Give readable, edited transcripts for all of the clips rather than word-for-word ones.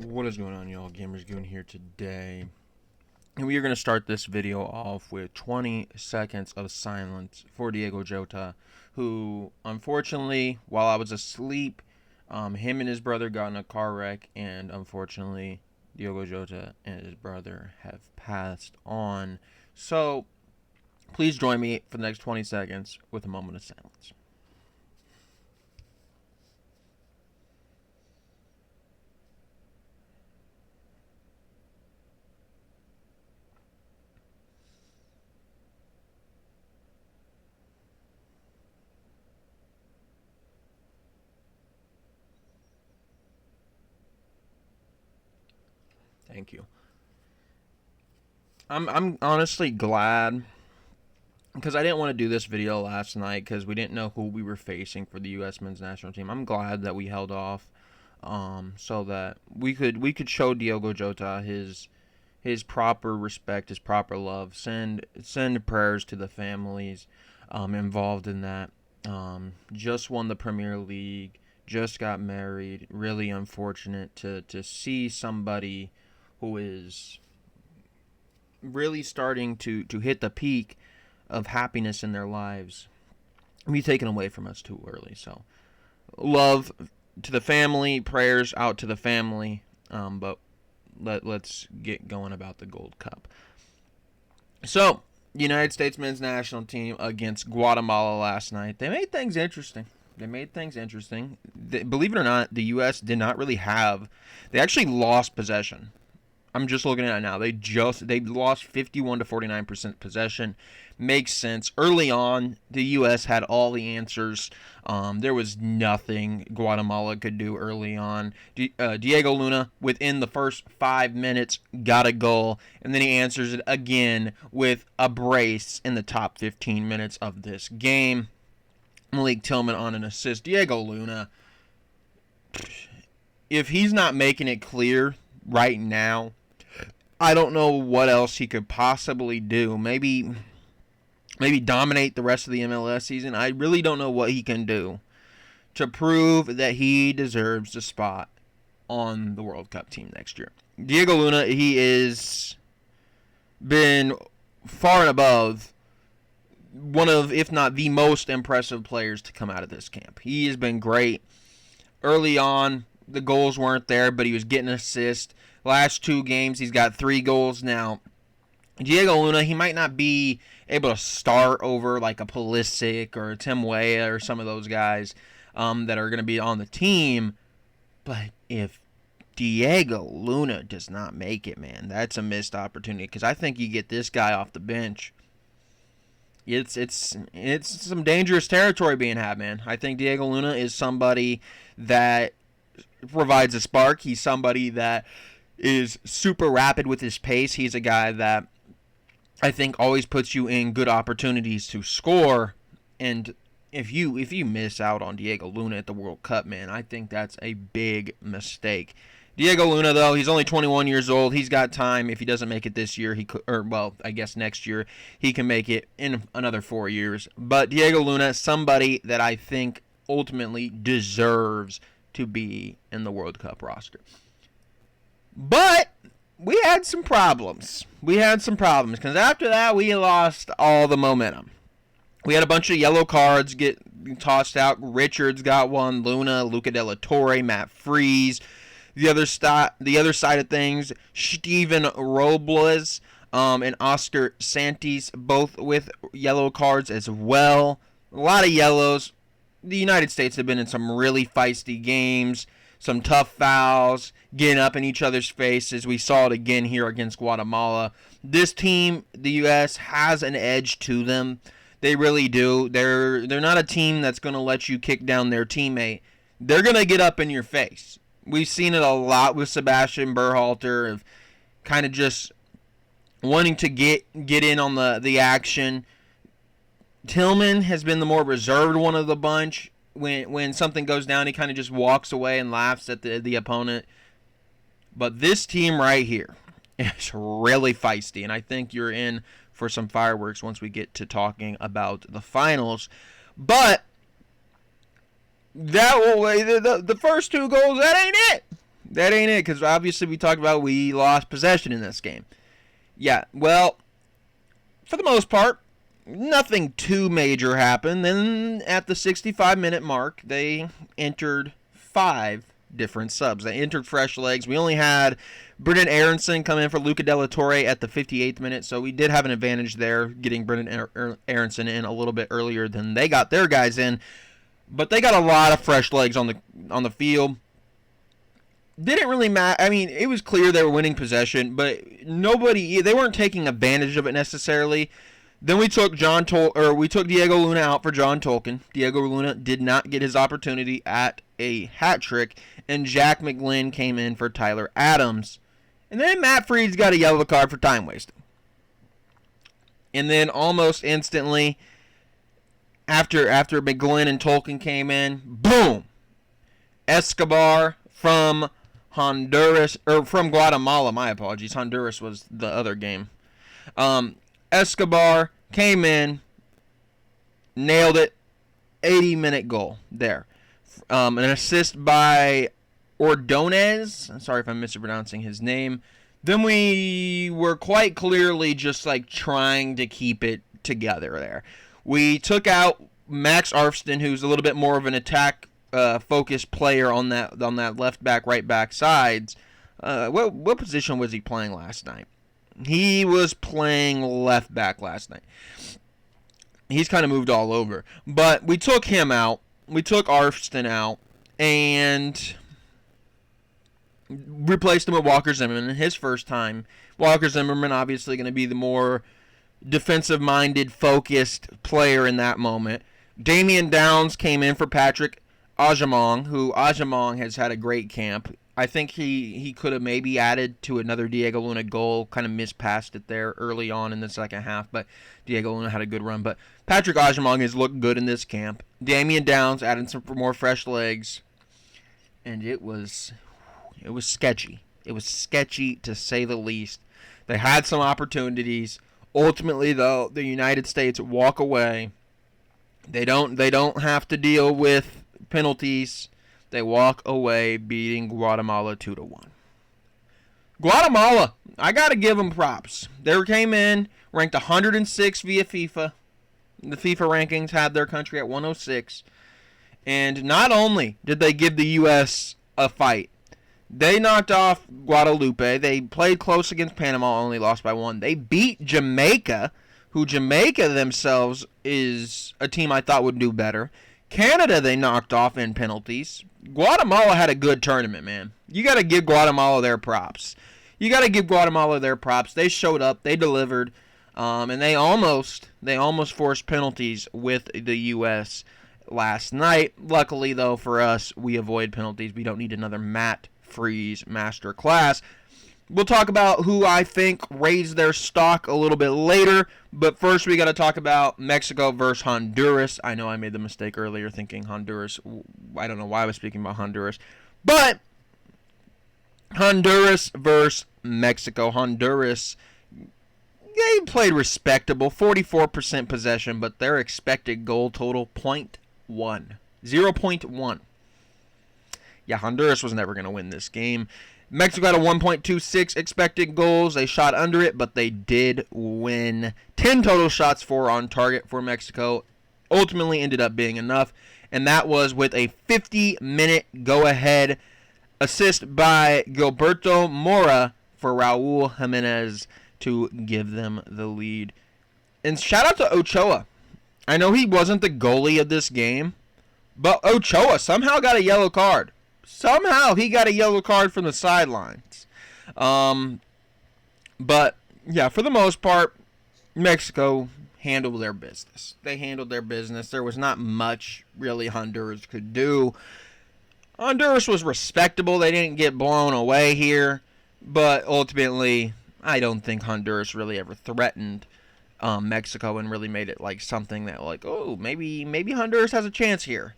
What is going on, y'all? Gamers Goon here today. And we are going to start this video off with 20 seconds of silence for Diego Jota, who, unfortunately, while I was asleep, him and his brother got in a car wreck, and unfortunately, Diego Jota and his brother have passed on. So, please join me for the next 20 seconds with a moment of silence. Thank you. I'm honestly glad because I didn't want to do this video last night because we didn't know who we were facing for the U.S. men's national team. I'm glad that we held off, so that we could show Diogo Jota his proper respect, his proper love. Send prayers to the families involved in that. Just won the Premier League, just got married. Really unfortunate to see somebody who is really starting to hit the peak of happiness in their lives be taken away from us too early. So, love to the family, prayers out to the family. But let's get going about the Gold Cup. So, United States men's national team against Guatemala last night. They made things interesting. Believe it or not, the U.S. did not really have. They actually lost possession. I'm just looking at it now. They lost 51 to 49% possession. Makes sense. Early on, the U.S. had all the answers. There was nothing Guatemala could do early on. Diego Luna, within the first 5 minutes, got a goal, and then he answers it again with a brace in the top 15 minutes of this game. Malik Tillman on an assist. Diego Luna, if he's not making it clear right now, I don't know what else he could possibly do. Maybe dominate the rest of the MLS season. I really don't know what he can do to prove that he deserves a spot on the World Cup team next year. Diego Luna, he is been far and above one of, if not the most impressive players to come out of this camp. He has been great. Early on, the goals weren't there, but he was getting assists. Last 2 games, he's got 3 goals now. Diego Luna, he might not be able to start over like a Pulisic or a Tim Weah or some of those guys that are going to be on the team. But if Diego Luna does not make it, man, that's a missed opportunity. Because I think you get this guy off the bench, it's some dangerous territory being had, man. I think Diego Luna is somebody that provides a spark. He's somebody that is super rapid with his pace. He's a guy that I think always puts you in good opportunities to score. And if you miss out on Diego Luna at the World Cup, man, I think that's a big mistake. Diego Luna, though, he's only 21 years old. He's got time. If he doesn't make it this year, he could, or well, I guess next year he can make it in another 4 years. But Diego Luna, somebody that I think ultimately deserves to be in the World Cup roster. But we had some problems. Because after that, we lost all the momentum. We had a bunch of yellow cards get tossed out. Richards got one. Luna, Luca de la Torre, Matt Freese. The other side of things, Steven Robles and Oscar Santis, both with yellow cards as well. A lot of yellows. The United States have been in some really feisty games. Some tough fouls, getting up in each other's faces. We saw it again here against Guatemala. This team, the U.S., has an edge to them. They really do. They're not a team that's going to let you kick down their teammate. They're going to get up in your face. We've seen it a lot with Sebastian Berhalter of kind of just wanting to get in on the action. Tillman has been the more reserved one of the bunch. When something goes down, he kind of just walks away and laughs at the opponent. But this team right here is really feisty, and I think you're in for some fireworks once we get to talking about the finals. But that will the first 2 goals, that ain't it. That ain't it, because obviously we talked about we lost possession in this game. Yeah, well, for the most part, nothing too major happened. Then at the 65-minute mark, they entered 5 different subs. They entered fresh legs. We only had Brendan Aronson come in for Luca De La Torre at the 58th minute, so we did have an advantage there, getting Brendan Aronson in a little bit earlier than they got their guys in. But they got a lot of fresh legs on the field. Didn't really matter. I mean, it was clear they were winning possession, but they weren't taking advantage of it necessarily. Then we took Diego Luna out for John Tolkien. Diego Luna did not get his opportunity at a hat trick, and Jack McGlynn came in for Tyler Adams. And then Matt Freed's got a yellow card for time wasting. And then almost instantly, after McGlynn and Tolkien came in, boom! Escobar from Honduras, or from Guatemala, my apologies. Honduras was the other game. Escobar came in, nailed it, 80-minute goal there. An assist by Ordonez. I'm sorry if I'm mispronouncing his name. Then we were quite clearly just like trying to keep it together there. We took out Max Arfston, who's a little bit more of an attack focused player on that left back, right back sides. What position was he playing last night? He was playing left back last night. He's kind of moved all over. But we took him out. We took Arfston out. And replaced him with Walker Zimmerman. His first time. Walker Zimmerman obviously going to be the more defensive-minded, focused player in that moment. Damian Downs came in for Patrick Ajamong, who Ajamong has had a great camp. I think he could have maybe added to another Diego Luna goal, kind of mispassed it there early on in the second half, but Diego Luna had a good run. But Patrick Ajamong has looked good in this camp. Damian Downs added some more fresh legs, and it was sketchy. It was sketchy to say the least. They had some opportunities. Ultimately, though, the United States walk away. They don't have to deal with penalties. They walk away beating Guatemala 2-1. Guatemala, I got to give them props. They came in, ranked 106 via FIFA. The FIFA rankings had their country at 106. And not only did they give the U.S. a fight, they knocked off Guadalupe. They played close against Panama, only lost by 1. They beat Jamaica, who Jamaica themselves is a team I thought would do better. Canada they knocked off in penalties. Guatemala had a good tournament, man. You got to give Guatemala their props. They showed up. They delivered. And they almost forced penalties with the U.S. last night. Luckily, though, for us, we avoid penalties. We don't need another Matt Freeze master class. We'll talk about who I think raised their stock a little bit later, but first we got to talk about Mexico versus Honduras. I know I made the mistake earlier thinking Honduras. I don't know why I was speaking about Honduras, but Honduras versus Mexico. Honduras, they played respectable, 44% possession, but their expected goal total 0.1. Yeah, Honduras was never going to win this game. Mexico had a 1.26 expected goals. They shot under it, but they did win. 10 total shots on target for Mexico. Ultimately ended up being enough, and that was with a 50-minute go-ahead assist by Gilberto Mora for Raul Jimenez to give them the lead. And shout out to Ochoa. I know he wasn't the goalie of this game, but Ochoa somehow got a yellow card. Somehow he got a yellow card from the sidelines. But, yeah, for the most part, Mexico handled their business. They handled their business. There was not much, really, Honduras could do. Honduras was respectable. They didn't get blown away here. But, ultimately, I don't think Honduras really ever threatened Mexico and really made it like something that, like, oh, maybe Honduras has a chance here.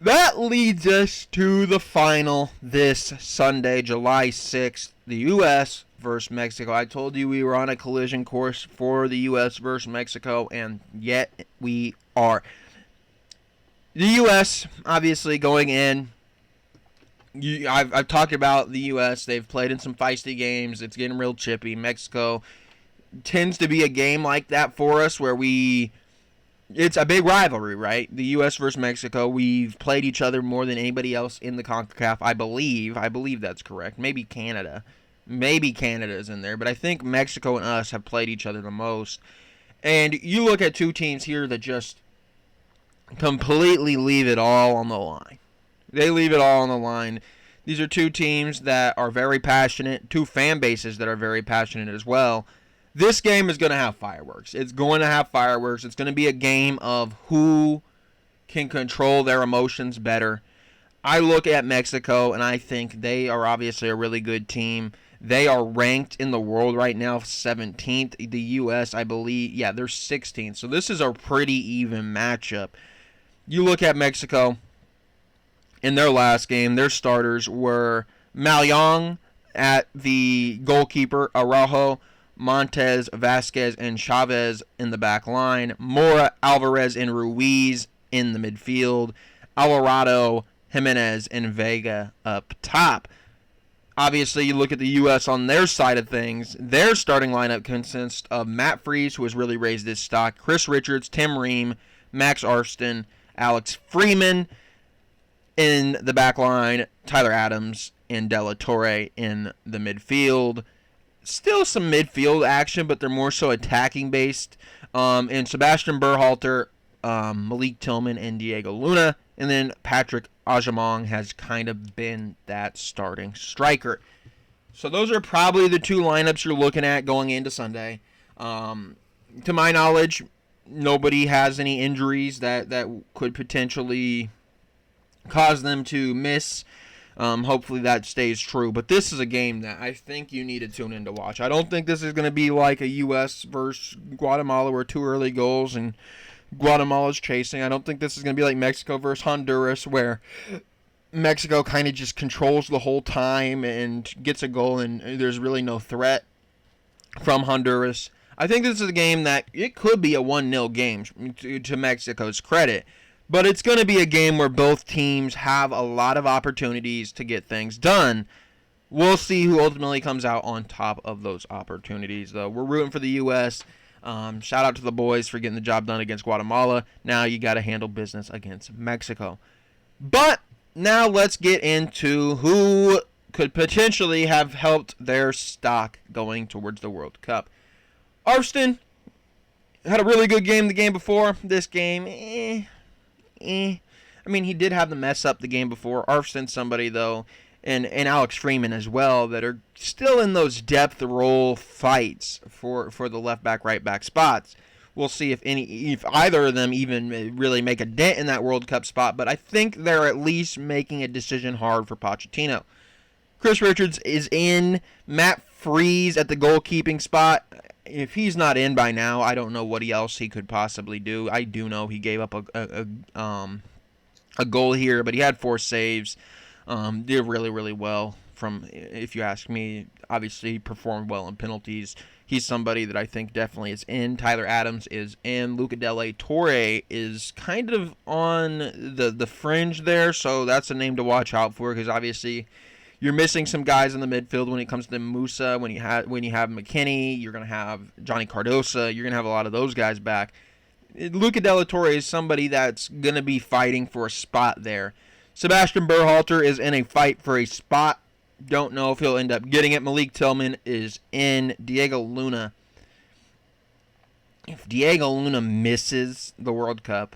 That leads us to the final this Sunday, July 6th, the U.S. versus Mexico. I told you we were on a collision course for the U.S. versus Mexico, and yet we are. The U.S. obviously going in, I've talked about the U.S. They've played in some feisty games. It's getting real chippy. Mexico tends to be a game like that for us where it's a big rivalry, right? The U.S. versus Mexico. We've played each other more than anybody else in the CONCACAF, I believe. I believe that's correct. Maybe Canada. Maybe Canada's in there. But I think Mexico and us have played each other the most. And you look at two teams here that just completely leave it all on the line. They leave it all on the line. These are two teams that are very passionate, two fan bases that are very passionate as well. This game is going to have fireworks. It's going to have fireworks. It's going to be a game of who can control their emotions better. I look at Mexico, and I think they are obviously a really good team. They are ranked in the world right now 17th. The U.S., I believe, they're 16th. So this is a pretty even matchup. You look at Mexico. In their last game, their starters were Malyong at the goalkeeper, Araujo, Montes, Vasquez, and Chavez in the back line, Mora, Alvarez, and Ruiz in the midfield, Alvarado, Jimenez, and Vega up top. Obviously, you look at the U.S. on their side of things. Their starting lineup consists of Matt Freese, who has really raised his stock, Chris Richards, Tim Ream, Max Arston, Alex Freeman. In the back line, Tyler Adams and De La Torre in the midfield. Still some midfield action, but they're more so attacking based. And Sebastian Berhalter, Malik Tillman, and Diego Luna. And then Patrick Agyemang has kind of been that starting striker. So those are probably the two lineups you're looking at going into Sunday. To my knowledge, nobody has any injuries that could potentially cause them to miss. Hopefully that stays true. But this is a game that I think you need to tune in to watch. I don't think this is going to be like a U.S. versus Guatemala where 2 early goals and Guatemala's chasing. I don't think this is going to be like Mexico versus Honduras where Mexico kind of just controls the whole time and gets a goal and there's really no threat from Honduras. I think this is a game that it could be a 1-0 game to Mexico's credit. But it's going to be a game where both teams have a lot of opportunities to get things done. We'll see who ultimately comes out on top of those opportunities, though. We're rooting for the U.S. Shout out to the boys for getting the job done against Guatemala. Now you got to handle business against Mexico. But now let's get into who could potentially have helped their stock going towards the World Cup. Arston had a really good game the game before. This game, I mean, he did have the mess up the game before. Arston's somebody, though, and Alex Freeman as well, that are still in those depth role fights for the left back, right back spots. We'll see if either of them even really make a dent in that World Cup spot, but I think they're at least making a decision hard for Pochettino. Chris Richards is in. Matt Freese at the goalkeeping spot. If he's not in by now, I don't know what else he could possibly do. I do know he gave up a goal here, but he had 4 saves. Did really, really well. If you ask me, obviously he performed well in penalties. He's somebody that I think definitely is in. Tyler Adams is in. Luca De La Torre is kind of on the fringe there, so that's a name to watch out for because obviously you're missing some guys in the midfield when it comes to Musa. When you have McKinney, you're going to have Johnny Cardosa. You're going to have a lot of those guys back. Luca De La Torre is somebody that's going to be fighting for a spot there. Sebastian Berhalter is in a fight for a spot. Don't know if he'll end up getting it. Malik Tillman is in. Diego Luna. If Diego Luna misses the World Cup,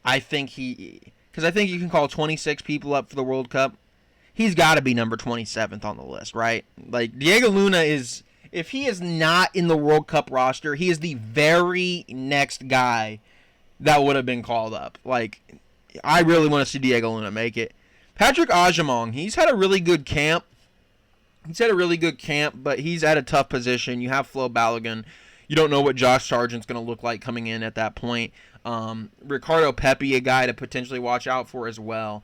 I think you can call 26 people up for the World Cup. He's got to be number 27th on the list, right? Like, Diego Luna is, if he is not in the World Cup roster, he is the very next guy that would have been called up. Like, I really want to see Diego Luna make it. Patrick Agyemang, he's had a really good camp. But he's at a tough position. You have Flo Balogun. You don't know what Josh Sargent's going to look like coming in at that point. Ricardo Pepi, a guy to potentially watch out for as well.